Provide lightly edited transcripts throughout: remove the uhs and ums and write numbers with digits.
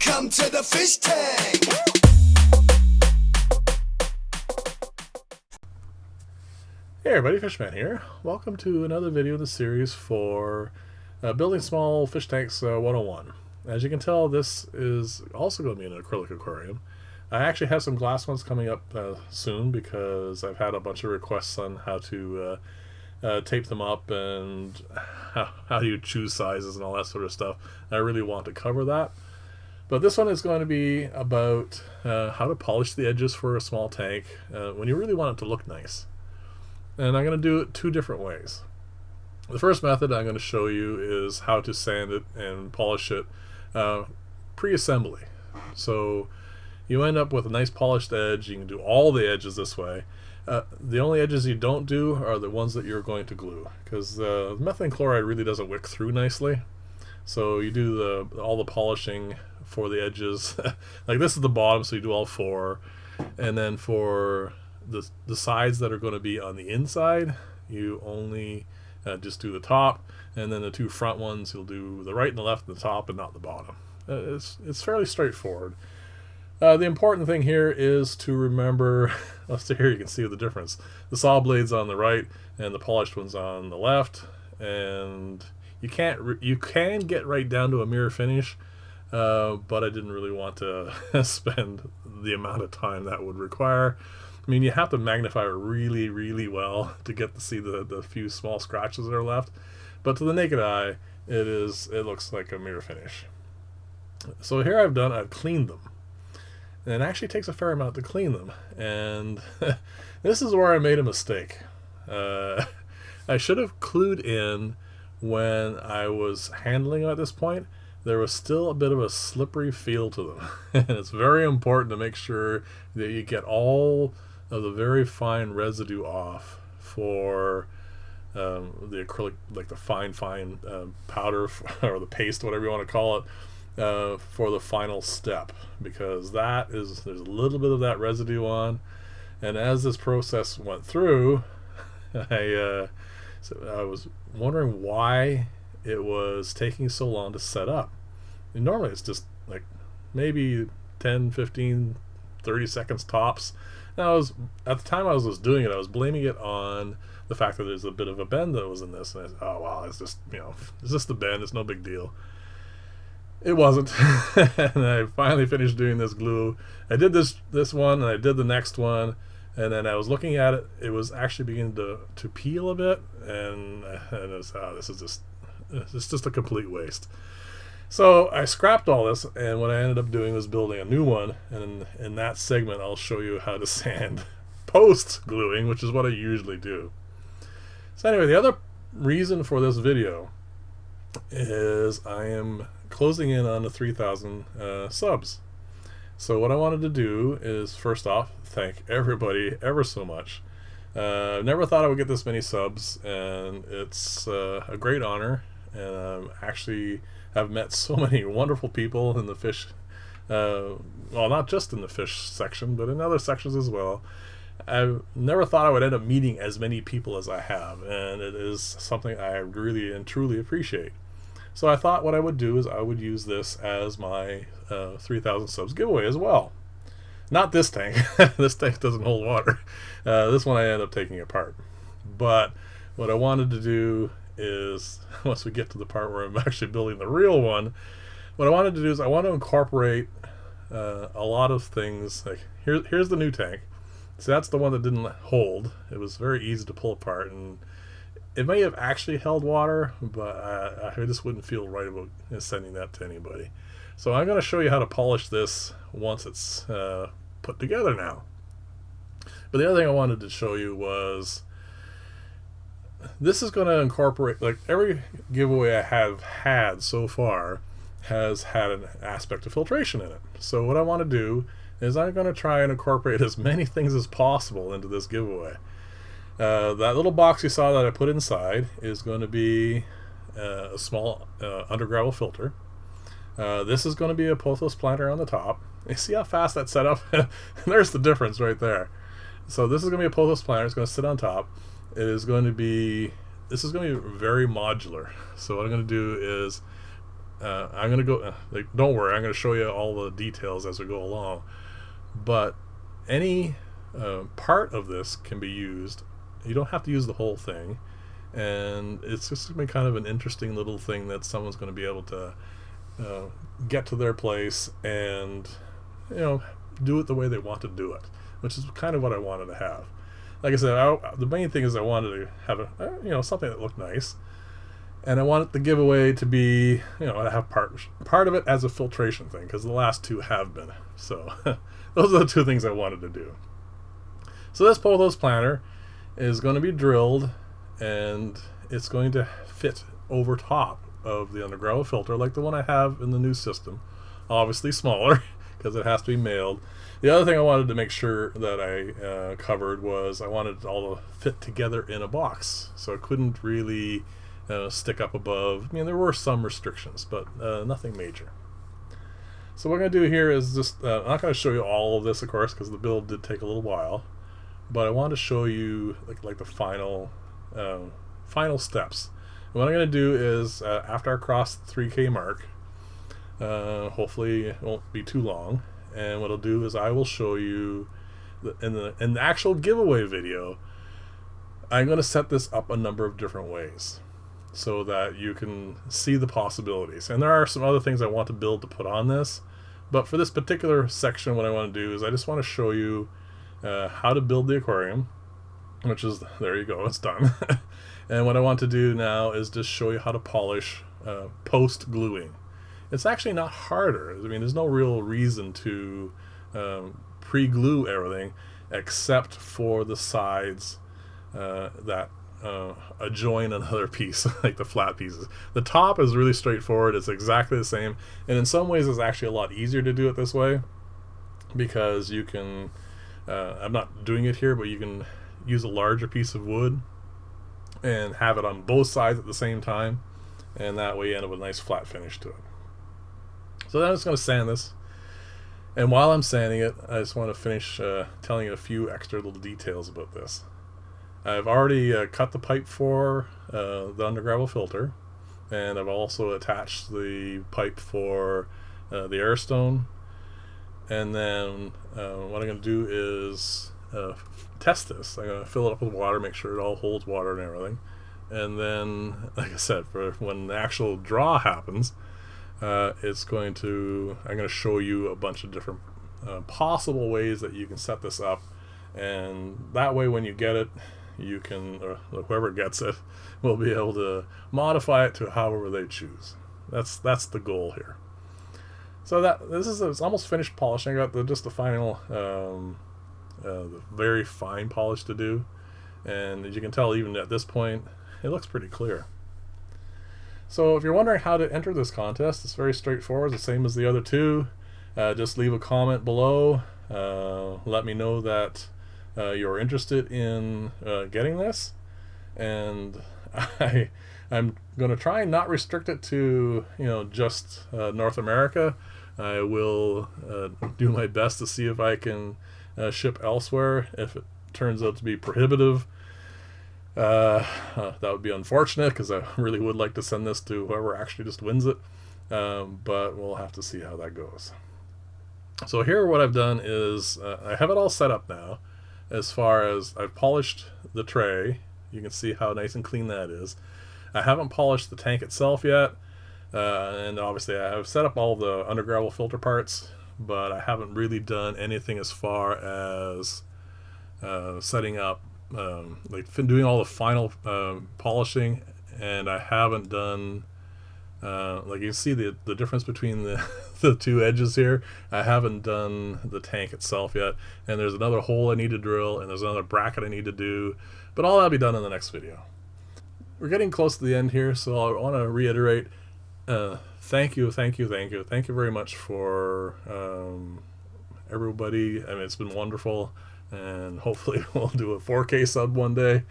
Welcome to the fish tank. Hey everybody, Fishman here. Welcome to another video in the series for building small fish tanks 101. As you can tell, this is also going to be an acrylic aquarium. I actually have some glass ones coming up soon because I've had a bunch of requests on how to tape them up and how do you choose sizes and all that sort of stuff. I really want to cover that. But this one is going to be about how to polish the edges for a small tank when you really want it to look nice. And I'm going to do it two different ways. The first method I'm going to show you is how to sand it and polish it pre-assembly. So you end up with a nice polished edge. You can do all the edges this way. The only edges you don't do are the ones that you're going to glue, because methylene chloride really doesn't wick through nicely. So you do all the polishing for the edges. Like this is the bottom, so you do all four. And then for the sides that are going to be on the inside, you only just do the top, and then the two front ones you'll do the right and the left and the top and not the bottom. It's fairly straightforward. The important thing here is to remember, let's see, here you can see the difference. The saw blade's on the right and the polished one's on the left, and you can get right down to a mirror finish, but I didn't really want to spend the amount of time that would require. I mean, you have to magnify it really, really well to get to see the few small scratches that are left. But to the naked eye, it looks like a mirror finish. So here I've cleaned them. And it actually takes a fair amount to clean them. And this is where I made a mistake. I should have clued in when I was handling them at this point. There was still a bit of a slippery feel to them. And it's very important to make sure that you get all of the very fine residue off for the acrylic, like the fine powder or the paste, whatever you want to call it, for the final step, because there's a little bit of that residue on. And as this process went through, I was wondering why it was taking so long to set up. And normally it's just like maybe 10, 15, 30 seconds tops. And at the time I was doing it, I was blaming it on the fact that there's a bit of a bend that was in this. And I said, oh wow, it's just the bend, it's no big deal. It wasn't. And I finally finished doing this glue. I did this one, and I did the next one, and then I was looking at it. It was actually beginning to peel a bit, and I was, this is just a complete waste. So I scrapped all this, and what I ended up doing was building a new one. And in that segment, I'll show you how to sand post gluing, which is what I usually do. So anyway, the other reason for this video is I am closing in on the 3,000 subs. So what I wanted to do is, first off, thank everybody ever so much. I never thought I would get this many subs, and it's a great honor. And actually have met so many wonderful people in the fish, well, not just in the fish section, but in other sections as well. I never thought I would end up meeting as many people as I have, and it is something I really and truly appreciate. So I thought what I would do is I would use this as my 3,000 subs giveaway as well. Not this tank. This tank doesn't hold water. This one I ended up taking apart. But what I wanted to do is, once we get to the part where I'm actually building the real one, what I wanted to do is I want to incorporate a lot of things. Like here's the new tank. So that's the one that didn't hold. It was very easy to pull apart, and it may have actually held water, but I just wouldn't feel right about sending that to anybody. So I'm going to show you how to polish this once it's put together now. But the other thing I wanted to show you was, this is going to incorporate, like every giveaway I have had so far has had an aspect of filtration in it. So what I want to do is I'm going to try and incorporate as many things as possible into this giveaway. That little box you saw that I put inside is going to be a small undergravel filter. This is going to be a pothos planter on the top. You see how fast that's set up? There's the difference right there. So this is going to be a pothos planter. It's going to sit on top. This is going to be very modular. So what I'm going to do is I'm going to go, don't worry, I'm going to show you all the details as we go along. But any part of this can be used. You don't have to use the whole thing. And it's just going to be kind of an interesting little thing that someone's going to be able to get to their place and, do it the way they want to do it, which is kind of what I wanted to have. Like I said, the main thing is I wanted to have something that looked nice, and I wanted the giveaway to be, to have part of it as a filtration thing, because the last two have been. So those are the two things I wanted to do. So this pothos planter is going to be drilled, and it's going to fit over top of the underground filter like the one I have in the new system. Obviously smaller because it has to be mailed. The other thing I wanted to make sure that I covered was I wanted it all to fit together in a box, so it couldn't really stick up above. I mean, there were some restrictions, but nothing major. So what I'm going to do here is just, I'm not going to show you all of this, of course, because the build did take a little while, but I want to show you like the final steps. And what I'm going to do is, after I cross the 3K mark, hopefully it won't be too long, and what I'll do is I will show you in the actual giveaway video. I'm going to set this up a number of different ways so that you can see the possibilities. And there are some other things I want to build to put on this, but for this particular section, what I want to do is I just want to show you how to build the aquarium, which is, there you go, it's done. And what I want to do now is just show you how to polish post gluing. It's actually not harder. I mean, there's no real reason to pre-glue everything except for the sides that adjoin another piece, like the flat pieces. The top is really straightforward. It's exactly the same, and in some ways it's actually a lot easier to do it this way, because you can I'm not doing it here, but you can use a larger piece of wood and have it on both sides at the same time, and that way you end up with a nice flat finish to it. So then I'm just going to sand this, and while I'm sanding it, I just want to finish telling you a few extra little details about this. I've already cut the pipe for the undergravel filter, and I've also attached the pipe for the airstone. And then what I'm going to do is test this. I'm going to fill it up with water, make sure it all holds water and everything. And then, like I said, for when the actual draw happens, I'm going to show you a bunch of different possible ways that you can set this up. And that way when you get it, you can, or whoever gets it, will be able to modify it to however they choose. That's the goal here. So it's almost finished polishing. I got just the final, the very fine polish to do, and as you can tell, even at this point, it looks pretty clear. So if you're wondering how to enter this contest, it's very straightforward, the same as the other two. Just leave a comment below. Let me know that you're interested in getting this, and I'm going to try and not restrict it to just North America. I will do my best to see if I can ship elsewhere. If it turns out to be prohibitive, that would be unfortunate, because I really would like to send this to whoever actually just wins it, but we'll have to see how that goes. So here what I've done is I have it all set up now. As far as I've polished the tray, you can see how nice and clean that is. I haven't polished the tank itself yet, and obviously I've set up all the undergravel filter parts, but I haven't really done anything as far as setting up, doing all the final polishing, and I haven't done, like you can see the difference between the two edges here. I haven't done the tank itself yet, and there's another hole I need to drill, and there's another bracket I need to do, but all that'll be done in the next video. We're getting close to the end here, so I want to reiterate, thank you very much for everybody. I mean, it's been wonderful, and hopefully we'll do a 4K sub one day.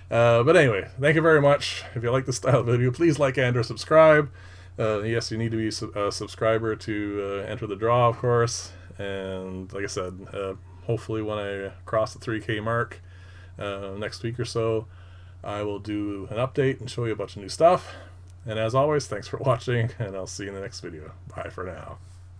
But anyway, thank you very much. If you like this style of video, please like and or subscribe. Yes, you need to be a subscriber to enter the draw, of course. And like I said, hopefully when I cross the 3K mark next week or so, I will do an update and show you a bunch of new stuff. And as always, thanks for watching, and I'll see you in the next video. Bye for now.